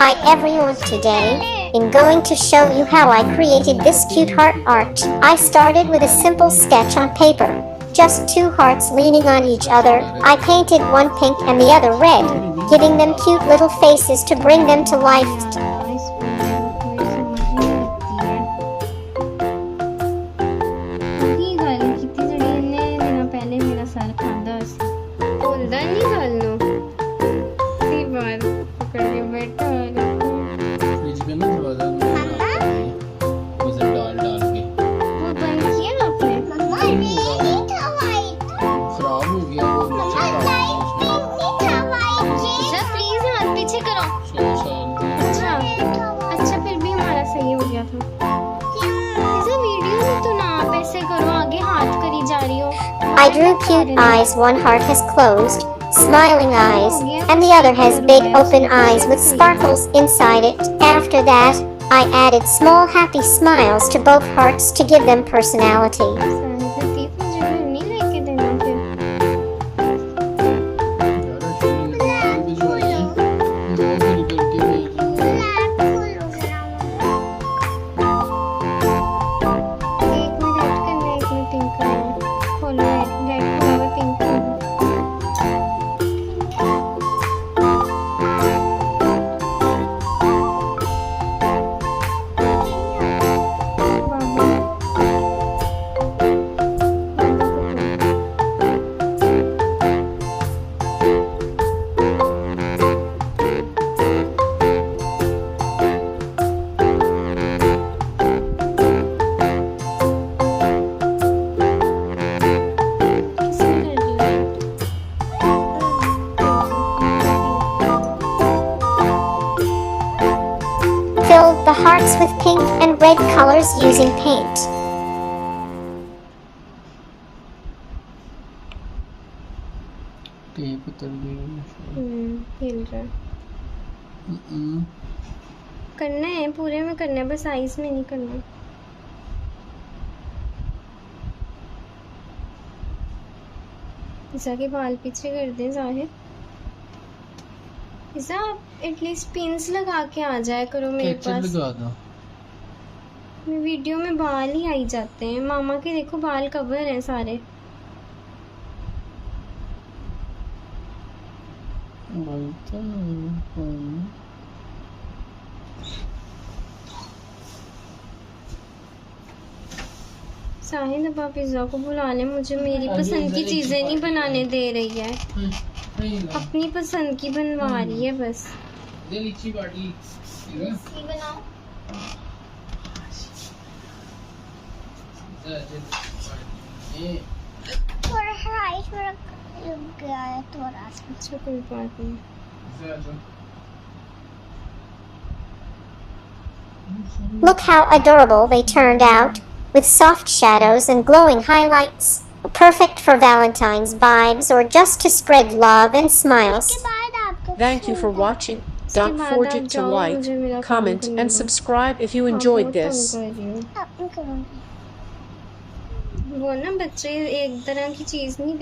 Hi everyone, today I'm going to show you how I created this cute heart art. I started with a simple sketch on paper, just two hearts leaning on each other. I painted one pink and the other red, giving them cute little faces to bring them to life. I drew cute eyes, one heart has closed, smiling eyes, and the other has big open eyes with sparkles inside it. After that, I added small happy smiles to both hearts to give them personality. Filled the hearts with pink and red colors using paint. करना है पूरे में करना है, बस size में नहीं करना। ईसा के बाल पीछे कर दें ज़ाहिर। ईसा एटलीस्ट पिंस लगा के आ जाया करो मेरे पास। लगा दो। वीडियो में बाल ही आई जाते हैं। मामा के देखो बाल कवर हैं सारे। साहिल अब आप पिज़्ज़ा को बुला लें, मुझे मेरी पसंद की चीज़ें नहीं बनाने दे रही है, अपनी पसंद की बनवा रही है बस। बनाओ। थोड़ा हाइट में रुक गया है थोड़ा सा। अच्छा कोई बात नहीं। Look how adorable they turned out, with soft shadows and glowing highlights. Perfect for Valentine's vibes or just to spread love and smiles. Thank you for watching. Don't forget to like, comment and subscribe if you enjoyed this. वो ना बच्चे एक तरह की चीज़ नहीं